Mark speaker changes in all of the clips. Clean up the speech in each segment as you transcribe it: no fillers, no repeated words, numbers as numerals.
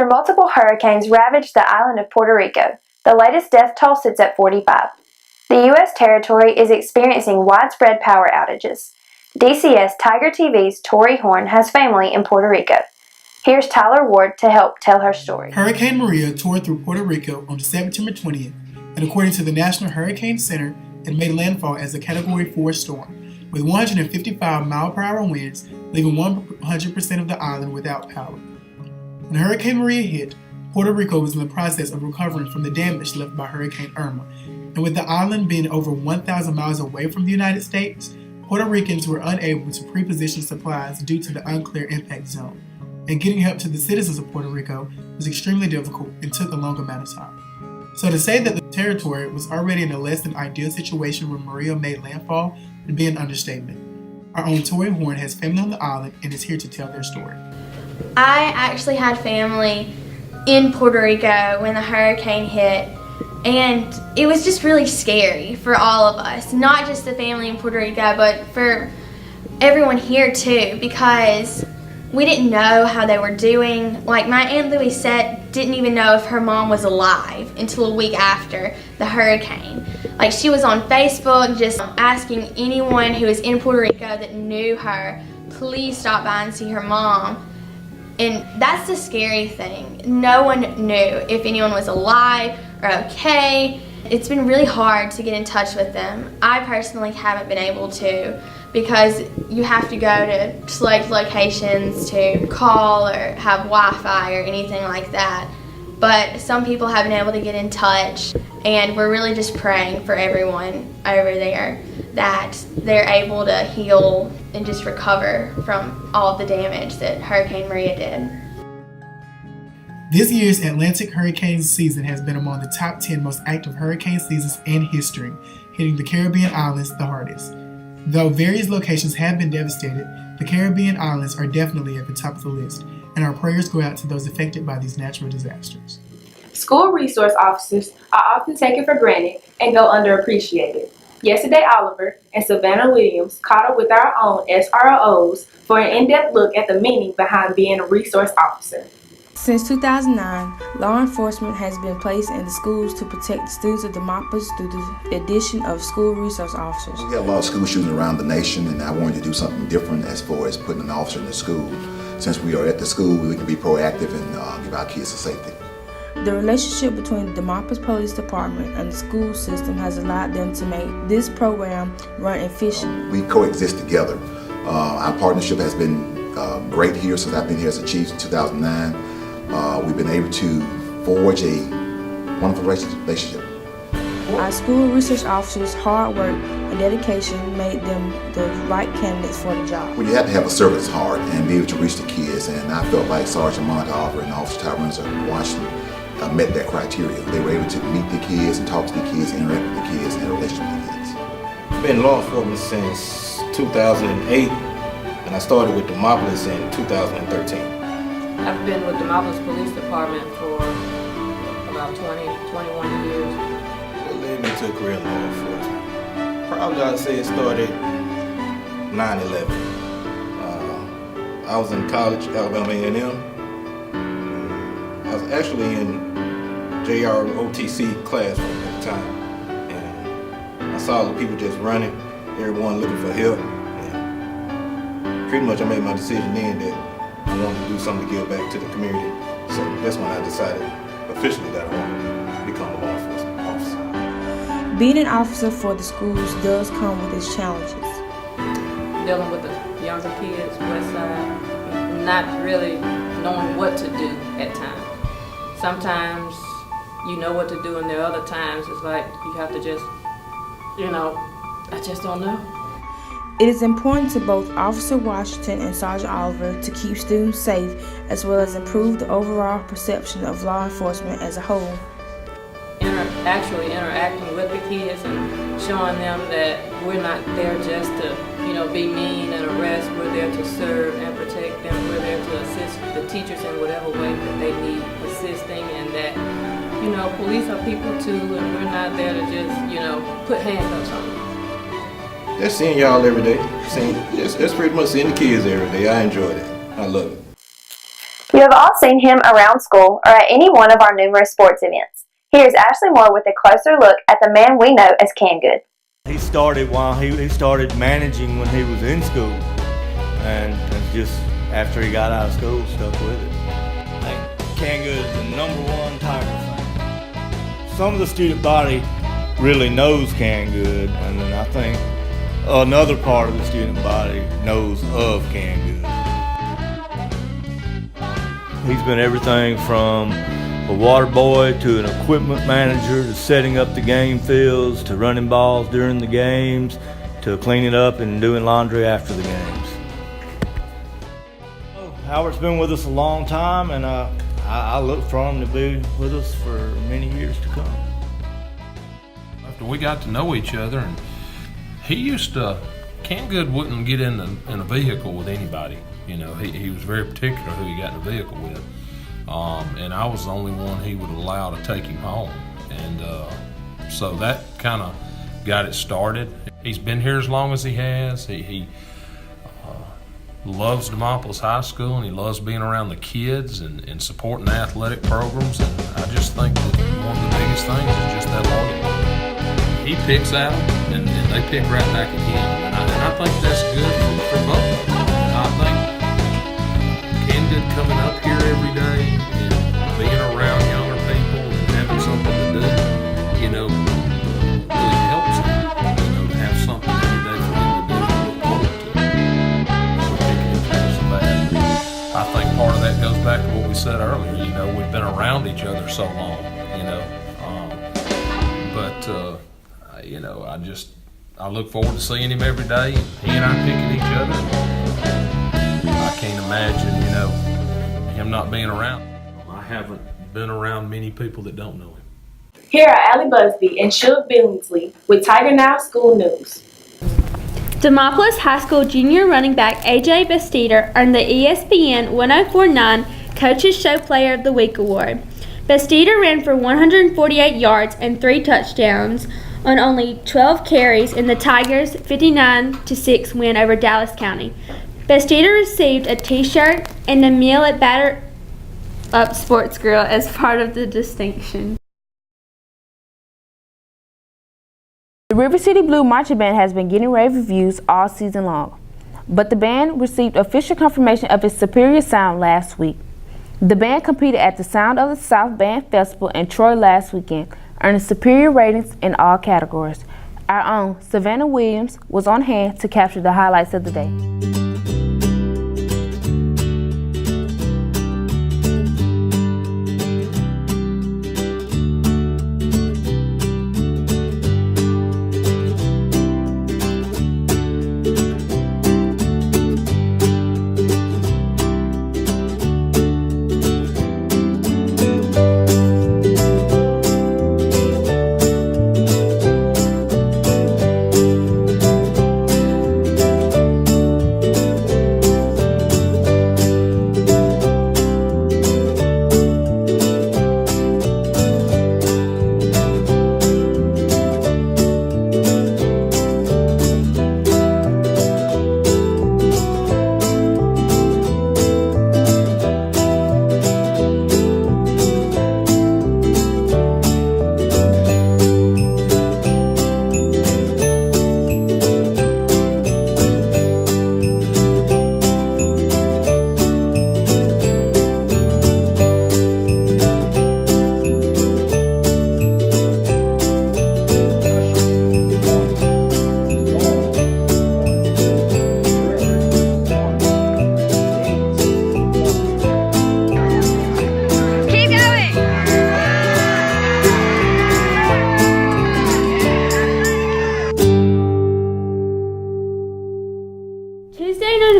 Speaker 1: After multiple hurricanes ravaged the island of Puerto Rico, the latest death toll sits at 45. The U.S. territory is experiencing widespread power outages. DCS Tiger TV's Tori Horn has family in Puerto Rico. Here's Tyler Ward to help tell her story.
Speaker 2: Hurricane Maria tore through Puerto Rico on September 20th, and according to the National Hurricane Center, it made landfall as a Category 4 storm, with 155-mile-per-hour winds, leaving 100% of the island without power. When Hurricane Maria hit, Puerto Rico was in the process of recovering from the damage left by Hurricane Irma, and with the island being over 1,000 miles away from the United States, Puerto Ricans were unable to pre-position supplies due to the unclear impact zone, and getting help to the citizens of Puerto Rico was extremely difficult and took a long amount of time. So to say that the territory was already in a less than ideal situation when Maria made landfall would be an understatement. Our own Tori Horn has family on the island and is here to tell their story.
Speaker 3: I actually had family in Puerto Rico when the hurricane hit, and it was just really scary for all of us, not just the family in Puerto Rico, but for everyone here too, because we didn't know how they were doing. Like my Aunt Louisette didn't even know if her mom was alive until a week after the hurricane. Like she was on Facebook just asking anyone who was in Puerto Rico that knew her, please stop by and see her mom. And that's the scary thing. No one knew if anyone was alive or okay. It's been really hard to get in touch with them. I personally haven't been able to because you have to go to select locations to call or have Wi-Fi or anything like that. But some people have been able to get in touch, and we're really just praying for everyone over there that they're able to heal and just recover from all of the damage that Hurricane Maria did.
Speaker 2: This year's Atlantic hurricane season has been among the top 10 most active hurricane seasons in history, hitting the Caribbean islands the hardest. Though various locations have been devastated, the Caribbean islands are definitely at the top of the list, and our prayers go out to those affected by these natural disasters.
Speaker 4: School resource officers are often taken for granted and go underappreciated. Yesterday, Oliver and Savannah Williams caught up with our own SROs for an in-depth look at the meaning behind being a resource officer.
Speaker 5: Since 2009, law enforcement has been placed in the schools to protect the students of the MAPAs through the addition of school resource officers.
Speaker 6: We have a lot of school shootings around the nation, and I wanted to do something different as far as putting an officer in the school. Since we are at the school, we can be proactive and give our kids a safety.
Speaker 5: The relationship between the MAPA's police department and the school system has allowed them to make this program run efficiently.
Speaker 6: We coexist together. Our partnership has been great here since I've been here as a chief in 2009. We've been able to forge a wonderful relationship.
Speaker 5: Our school research officers' hard work and dedication made them the right candidates for the job.
Speaker 6: Well, you have to have a service heart and be able to reach the kids, and I felt like Sergeant Monica Oliver and Officer Tyrone of Washington met that criteria. They were able to meet the kids and talk to the kids, interact with the kids, and have a relationship with the kids.
Speaker 7: I've been in law enforcement since 2008, and I started with the Demopolis in 2013.
Speaker 8: I've been with the Demopolis Police Department for about 21 years.
Speaker 7: What led me to a career in law enforcement? Probably I'd say it started 9/11. I was in college, Alabama A&M. I was actually in JROTC classroom at the time, and I saw the people just running, everyone looking for help, and pretty much I made my decision then that I wanted to do something to give back to the community. So that's when I decided officially that I wanted to become a law enforcement officer.
Speaker 5: Being an officer for the schools does come with its challenges.
Speaker 8: Dealing with the younger kids, West Side, not really knowing what to do at times. Sometimes you know what to do, and there are other times it's like you have to just, I just don't know.
Speaker 5: It is important to both Officer Washington and Sergeant Oliver to keep students safe, as well as improve the overall perception of law enforcement as a whole.
Speaker 8: Actually interacting with the kids and showing them that we're not there just to, be mean and arrest. We're there to serve and protect them. We're there to assist the teachers in whatever way that they need assisting, and that, police are people too, and we're not there to just, put handcuffs on them.
Speaker 7: Just seeing y'all every day. It's pretty much seeing the kids every day. I enjoy that. I love it.
Speaker 1: You have all seen him around school or at any one of our numerous sports events. Here's Ashley Moore with a closer look at the man we know as Canned Good.
Speaker 9: He started he started managing when he was in school, and just after he got out of school, stuck with it. I think Canned Good is the #1 Tiger fan. Some of the student body really knows Canned Good, and then I think another part of the student body knows of Canned Good. He's been everything from a water boy to an equipment manager to setting up the game fields to running balls during the games to cleaning up and doing laundry after the games. Howard's been with us a long time, and I look for him to be with us for many years to come.
Speaker 10: After we got to know each other, and Canned Good wouldn't get in a vehicle with anybody. You know, he was very particular who he got in a vehicle with. And I was the only one he would allow to take him home. And so that kind of got it started. He's been here as long as he has. He loves Demopolis High School, and he loves being around the kids and supporting the athletic programs. And I just think that one of the biggest things is just that loyalty. He picks at them, and they pick right back at him. And I think that's good for both of them. And I think Canned Good coming up here every day and being around younger people and having something to do, you know, really helps him, you know, to have something every day for him to do and look forward to. So picking him so bad. I think part of that goes back to what we said earlier, you know, we've been around each other so long, you know. You know, I look forward to seeing him every day. He and I picking each other. I can't imagine, you know, him not being around. I haven't been around many people that don't know him.
Speaker 4: Here are Allie Busby and Shug Billingsley with Tiger Now School News.
Speaker 11: Demopolis High School junior running back A.J. Bastida earned the ESPN 1049 Coaches Show Player of the Week award. Bastida ran for 148 yards and 3 touchdowns on only 12 carries in the Tigers' 59-6 win over Dallas County. Bastida received a t-shirt and a meal at Batter Up Sports Grill as part of the distinction.
Speaker 5: The River City Blue Marching Band has been getting rave reviews all season long, but the band received official confirmation of its superior sound last week. The band competed at the Sound of the South Band Festival in Troy last weekend, earning superior ratings in all categories. Our own Savannah Williams was on hand to capture the highlights of the day.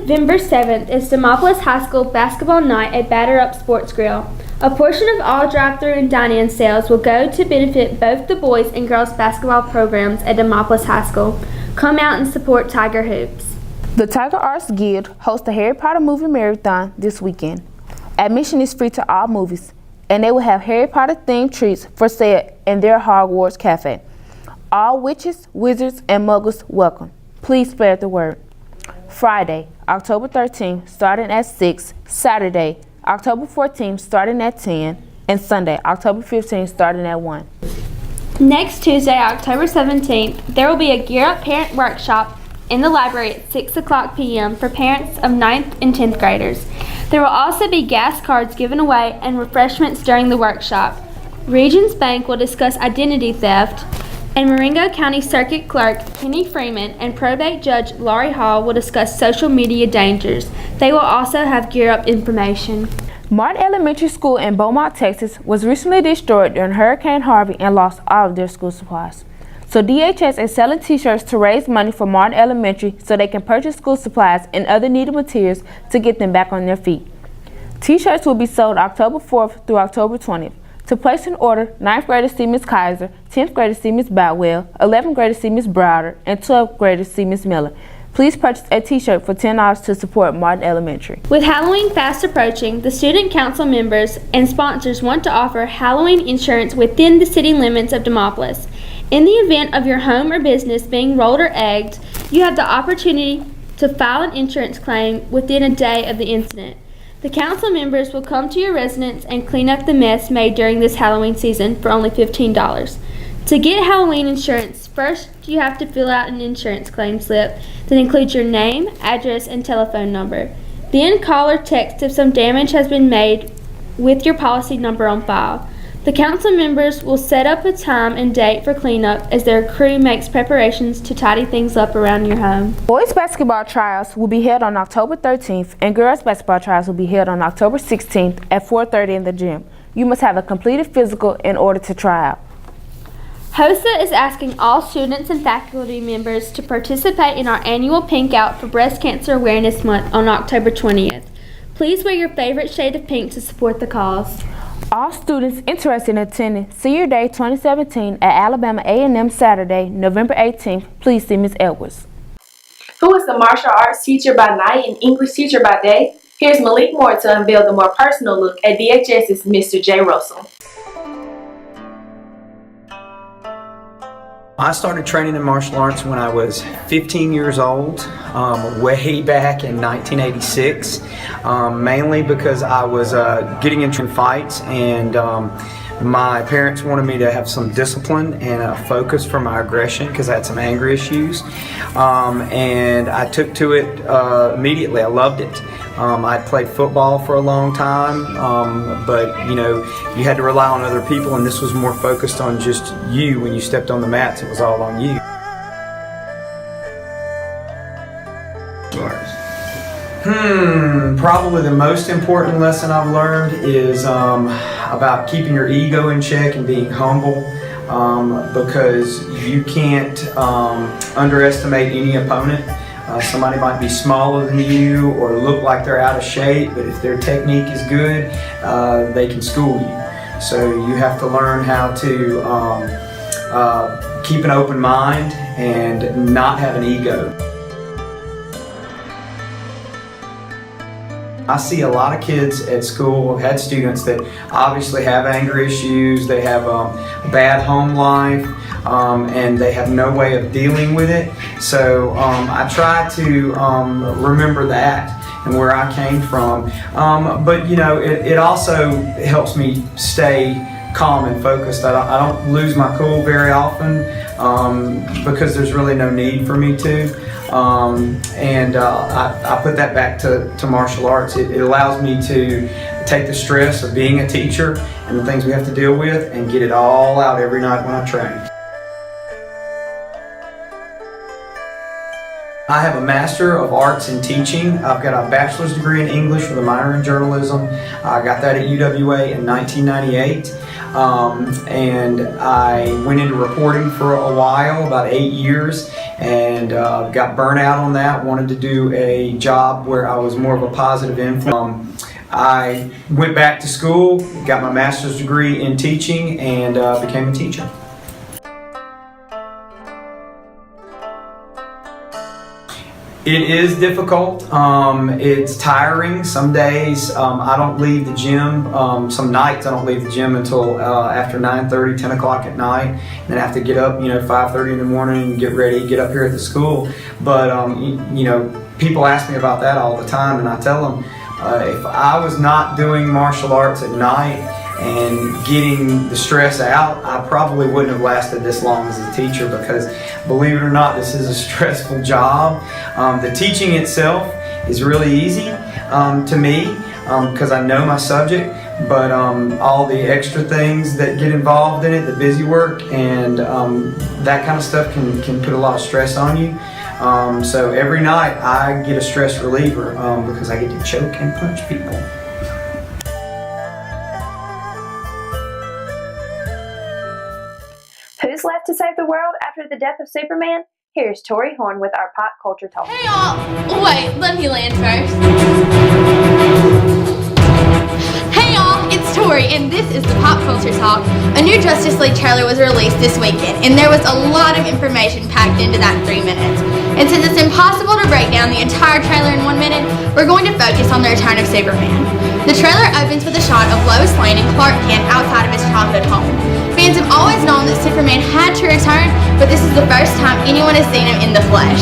Speaker 11: November 7th is Demopolis High School basketball night at Batter Up Sports Grill. A portion of all drive-thru and dine-in sales will go to benefit both the boys and girls basketball programs at Demopolis High School. Come out and support Tiger Hoops. The Tiger Arts Guild hosts the Harry Potter movie marathon this weekend. Admission is free to all movies, and they will have Harry Potter themed treats for sale in their Hogwarts Cafe. All witches, wizards, and muggles welcome. Please spread the word. Friday, October 13th, starting at 6, Saturday,
Speaker 5: October 14th starting at 10, and Sunday, October 15th starting at 1.
Speaker 11: Next Tuesday, October 17th, there will be a Gear Up Parent Workshop in the library at 6 o'clock p.m. for parents of 9th and 10th graders. There will also be gas cards given away and refreshments during the workshop. Regions Bank will discuss identity theft, and Marengo County Circuit Clerk Kenny Freeman and Probate Judge Laurie Hall will discuss social media dangers. They will also have Gear Up information.
Speaker 5: Martin Elementary School in Beaumont, Texas was recently destroyed during Hurricane Harvey and lost all of their school supplies. So DHS is selling t-shirts to raise money for Martin Elementary so they can purchase school supplies and other needed materials to get them back on their feet. T-shirts will be sold October 4th through October 20th. To place an order, 9th graders see Ms. Kaiser, 10th graders see Ms. Boutwell, 11th graders see Ms. Browder, and 12th graders see Ms. Miller. Please purchase a t-shirt for $10 to support Martin Elementary.
Speaker 11: With Halloween fast approaching, the student council members and sponsors want to offer Halloween insurance within the city limits of Demopolis. In the event of your home or business being rolled or egged, you have the opportunity to file an insurance claim within a day of the incident. The council members will come to your residence and clean up the mess made during this Halloween season for only $15. To get Halloween insurance, first you have to fill out an insurance claim slip that includes your name, address, and telephone number. Then call or text if some damage has been made with your policy number on file. The council members will set up a time and date for cleanup as their crew makes preparations to tidy things up around your home.
Speaker 5: Boys basketball trials will be held on October 13th and girls basketball trials will be held on October 16th at 4:30 in the gym. You must have a completed physical in order to try out.
Speaker 11: HOSA is asking all students and faculty members to participate in our annual Pink Out for Breast Cancer Awareness Month on October 20th. Please wear your favorite shade of pink to support the cause.
Speaker 5: All students interested in attending Senior Day 2017 at Alabama A&M Saturday, November 18th, please see Ms. Edwards.
Speaker 4: Who is the martial arts teacher by night and English teacher by day? Here's Malik Moore to unveil the more personal look at DHS's Mr. J. Russell.
Speaker 12: I started training in martial arts when I was 15 years old, way back in 1986, mainly because I was getting into fights and my parents wanted me to have some discipline and a focus for my aggression because I had some anger issues, and I took to it immediately. I loved it. I'd played football for a long time, but you know, you had to rely on other people, and this was more focused on just you. When you stepped on the mats, it was all on you. Probably the most important lesson I've learned is about keeping your ego in check and being humble, because you can't underestimate any opponent. Somebody might be smaller than you or look like they're out of shape, but if their technique is good, they can school you. So you have to learn how to keep an open mind and not have an ego. I see a lot of kids at school, I've had students that obviously have anger issues, they have a bad home life, and they have no way of dealing with it. So I try to remember that and where I came from. But you know, it also helps me stay calm and focused. I don't lose my cool very often because there's really no need for me to. I put that back to martial arts. It allows me to take the stress of being a teacher and the things we have to deal with and get it all out every night when I train. I have a Master of Arts in Teaching. I've got a bachelor's degree in English with a minor in journalism. I got that at UWA in 1998. And I went into reporting for a while, about 8 years, and got burnt out on that. Wanted to do a job where I was more of a positive influence. I went back to school, got my master's degree in teaching, and became a teacher. It is difficult. It's tiring. Some days I don't leave the gym. Some nights I don't leave the gym until after 9:30, 10 o'clock at night. And then I have to get up, 5:30 in the morning and get ready, get up here at the school. But, people ask me about that all the time, and I tell them, If I was not doing martial arts at night and getting the stress out, I probably wouldn't have lasted this long as a teacher, because believe it or not, this is a stressful job. The teaching itself is really easy to me because I know my subject, but all the extra things that get involved in it, the busy work and that kind of stuff can put a lot of stress on you. So every night I get a stress reliever because I get to choke and punch people.
Speaker 1: Who's left to save the world after the death of Superman? Here's Tori Horn with our Pop Culture Talk.
Speaker 3: Hey y'all! Wait, let me land first. Hey y'all, it's Tori, and this is the Pop Culture Talk. A new Justice League trailer was released this weekend, and there was a lot of information packed into that 3 minutes. And since it's impossible to break down the entire trailer in 1 minute, we're going to focus on the return of Superman. The trailer opens with a shot of Lois Lane and Clark Kent outside of his childhood home. Fans have always known that Superman had to return, but this is the first time anyone has seen him in the flesh.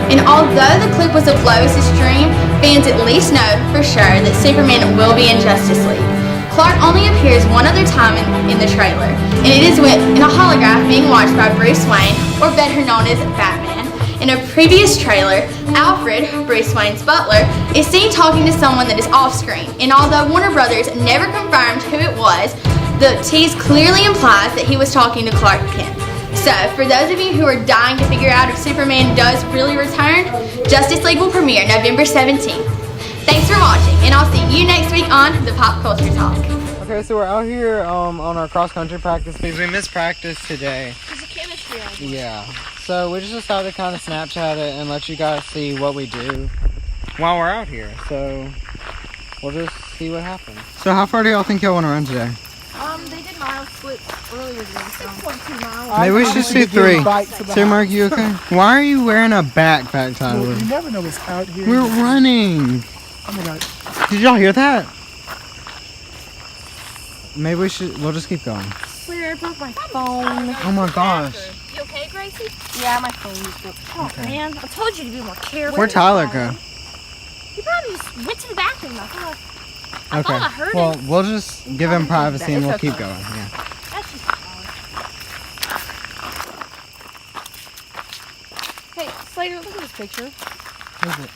Speaker 3: And although the clip was of Lois's dream, fans at least know for sure that Superman will be in Justice League. Clark only appears one other time in the trailer, and it is in a holograph being watched by Bruce Wayne, or better known as Batman. In a previous trailer, Alfred, Bruce Wayne's butler, is seen talking to someone that is off-screen, and although Warner Brothers never confirmed who it was, the tease clearly implies that he was talking to Clark Kent. So, for those of you who are dying to figure out if Superman does really return, Justice League will premiere November 17th. Thanks for watching, and I'll see you next week on the Pop Culture Talk.
Speaker 13: Okay, so we're out here on our cross-country practice because we missed practice today.
Speaker 3: There's a chemistry on.
Speaker 13: Yeah, so we just decided to kind of Snapchat it and let you guys see what we do while we're out here. So we'll just see what happens. So how far do y'all think y'all want to run today?
Speaker 3: They did mile splits earlier today, so 6.2 miles.
Speaker 13: Maybe we should see 3. So Mark, you okay? Why are you wearing a backpack, Tyler?
Speaker 2: Well, you never know what's out here.
Speaker 13: We're running.
Speaker 2: Oh my god.
Speaker 13: Did y'all hear that? Maybe we'll just keep going.
Speaker 3: Clear, I broke my phone.
Speaker 13: Oh my gosh.
Speaker 3: You okay, Gracie? Yeah, my phone just broke. Oh man, I told you to be more careful.
Speaker 13: Where'd Tyler go?
Speaker 3: He probably just went to the bathroom. I
Speaker 13: Okay.
Speaker 3: thought I heard
Speaker 13: well,
Speaker 3: him.
Speaker 13: we'll just give him privacy and we'll
Speaker 3: It's
Speaker 13: keep
Speaker 3: okay.
Speaker 13: going. Yeah.
Speaker 3: That's just Hey, Slater, look at this picture.
Speaker 13: What is it?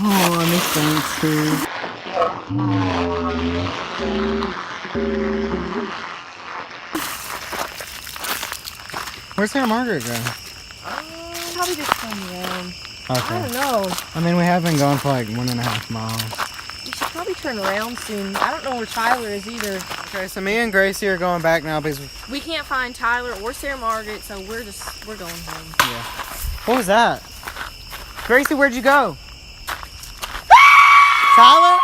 Speaker 13: Oh, I missed them too. Where's Sarah Margaret go?
Speaker 3: Probably just come around.
Speaker 13: Okay.
Speaker 3: I don't know.
Speaker 13: I mean, we have been going for like 1.5 miles.
Speaker 3: We should probably turn around soon. I don't know where Tyler is either.
Speaker 13: Okay, so me and Gracie are going back now because
Speaker 3: We can't find Tyler or Sarah Margaret, so we're going home.
Speaker 13: yeah. What was that? Gracie, where'd you go? Tyler?